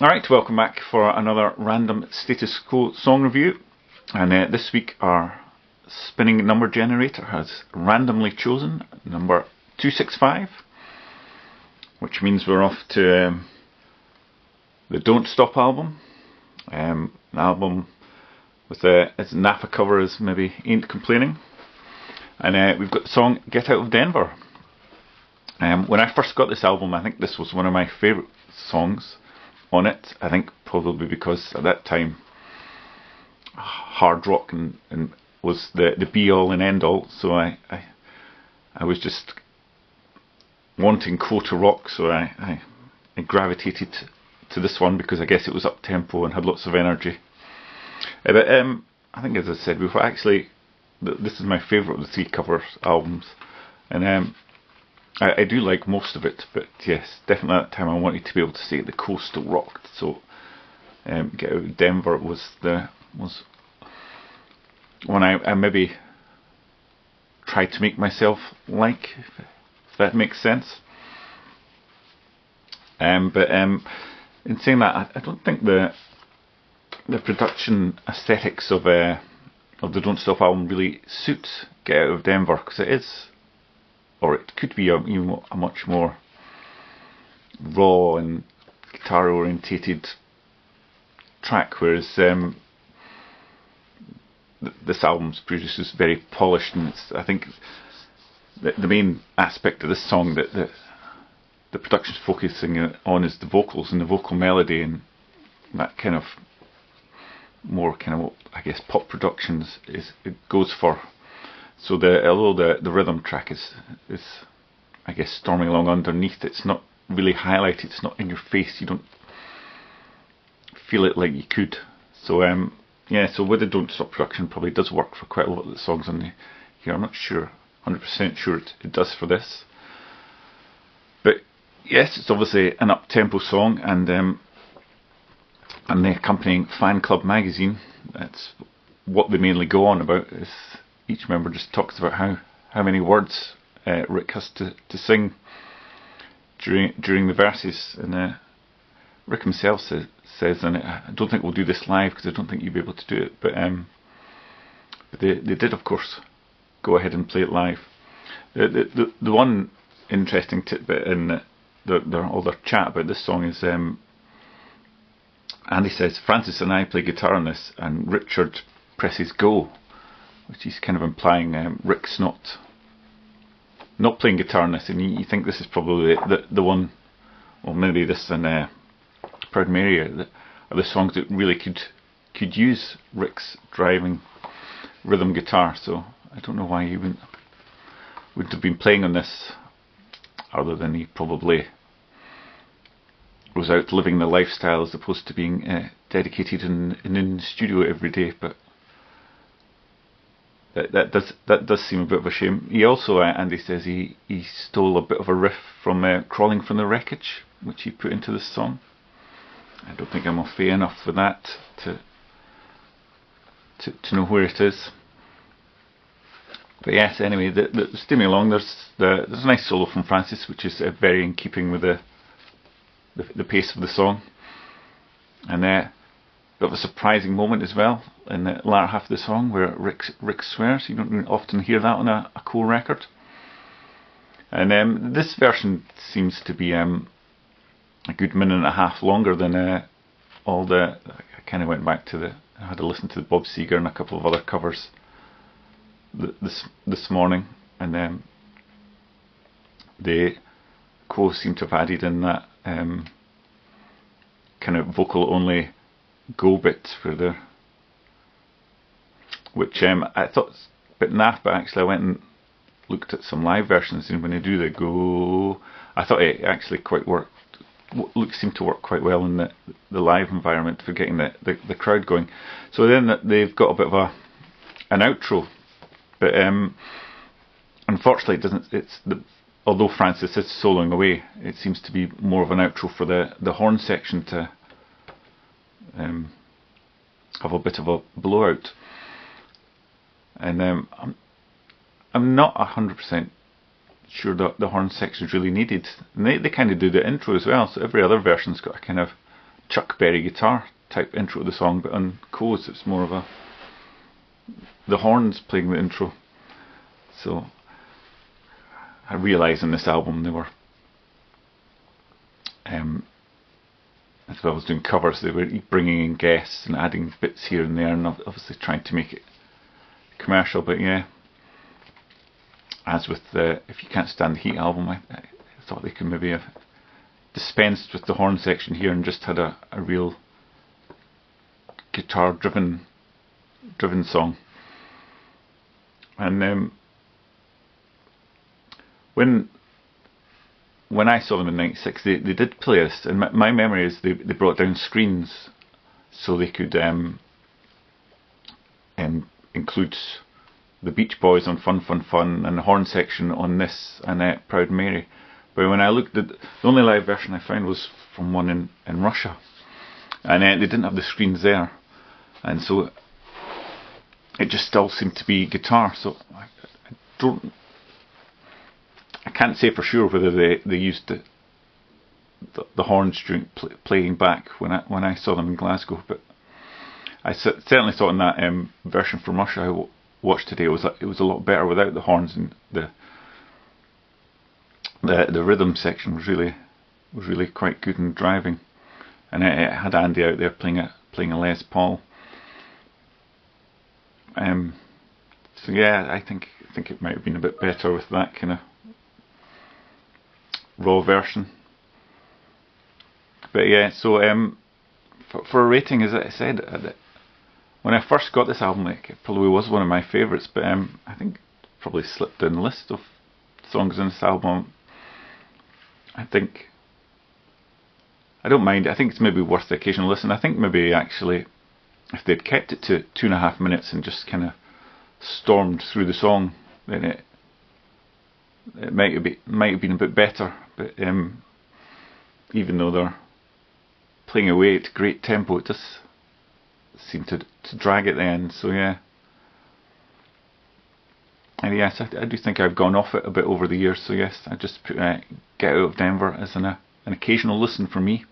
Alright, welcome back for another random Status Quo song review. And this week our spinning number generator has randomly chosen number 265, which means we're off to the Don't Stop album. An album with its Napa cover as maybe Ain't Complaining. And we've got the song Get Out of Denver. When I first got this album, I think this was one of my favourite songs on it. I think probably because at that time hard rock and was the be all and end all, so I was just wanting quota rock, so I gravitated to this one because I guess it was up tempo and had lots of energy. But I think, as I said before, actually this is my favourite of the three covers albums, and I do like most of it, but yes, definitely at that time I wanted to be able to say the coastal rock. So Get Out of Denver was one I maybe tried to make myself like, if that makes sense. But in saying that, I don't think the production aesthetics of the Don't Stop album really suits Get Out of Denver, because it is, or it could be a much more raw and guitar orientated track, whereas this album's produced is very polished, and I think the main aspect of this song that the production's focusing on is the vocals and the vocal melody, and that kind of more kind of, I guess, pop productions it goes for. So although the rhythm track is I guess storming along underneath, it's not really highlighted, it's not in your face, you don't feel it like you could. So yeah, so with the Don't Stop production, probably does work for quite a lot of the songs on here. I'm not sure, 100% sure it does for this. But yes, it's obviously an up-tempo song, and the accompanying fan club magazine, that's what they mainly go on about, is each member just talks about how many words Rick has to sing during the verses, and Rick himself says, and I don't think we'll do this live because I don't think you'll be able to do it, but they did of course go ahead and play it live. The one interesting tidbit in all their chat about this song is Andy says, Francis and I play guitar on this, and Richard presses go, which is kind of implying Rick's not playing guitar on this, and you think this is probably the one, or maybe this and Proud Mary are the songs that really could use Rick's driving rhythm guitar. So I don't know why he wouldn't have been playing on this, other than he probably was out living the lifestyle as opposed to being dedicated and in the studio every day. But that does seem a bit of a shame. He also, Andy says, he stole a bit of a riff from Crawling from the Wreckage, which he put into this song. I don't think I'm au fait enough with that to know where it is. But yes, anyway, steer me along. There's a nice solo from Francis, which is very in keeping with the pace of the song, and a bit of a surprising moment as well in the latter half of the song where Rick swears. You don't often hear that on a Quo record. And this version seems to be a good minute and a half longer than all the. I kind of went back I had to listen to the Bob Seger and a couple of other covers this morning, and the Quo seem to have added in that kind of vocal only go bit for which I thought was a bit naff, but actually I went and looked at some live versions, and when they do the go, I thought it actually quite worked. Seemed to work quite well in the live environment for getting the crowd going. So then they've got a bit of an outro, but unfortunately it doesn't. Although Francis is soloing away, it seems to be more of an outro for the horn section to have a bit of a blowout. And I'm not 100% sure the horn section is really needed. And they kind of do the intro as well, so every other version's got a kind of Chuck Berry guitar type intro to the song, but on Co's it's more of the horns playing the intro. So I realised in this album they were, as well as doing covers, they were bringing in guests and adding bits here and there, and obviously trying to make it commercial. But yeah, as with the If You Can't Stand the Heat album, I thought they could maybe have dispensed with the horn section here and just had a real guitar driven song. And when I saw them in '96, they did play this, and my memory is they brought down screens so they could include the Beach Boys on Fun Fun Fun and the horn section on this and Proud Mary. But when I looked at the only live version I found was from one in Russia, and they didn't have the screens there, and so it just still seemed to be guitar. So I can't say for sure whether they used the horns during playing back when I saw them in Glasgow, but I certainly thought in that version from Russia I watched today it was a lot better without the horns, and the rhythm section was really quite good and driving, and it had Andy out there playing a Les Paul. So yeah, I think it might have been a bit better with that kind of raw version. But yeah, so for a rating, as I said, when I first got this album, it probably was one of my favourites, but I think it probably slipped down the list of songs in this album. I don't mind. I think it's maybe worth the occasional listen. I think maybe actually if they'd kept it to 2.5 minutes and just kind of stormed through the song, then it might have been a bit better. But even though they're playing away at great tempo, it does seem to drag at the end. So yeah. And yes, I do think I've gone off it a bit over the years. So yes, I just put Get Out of Denver as an occasional listen for me.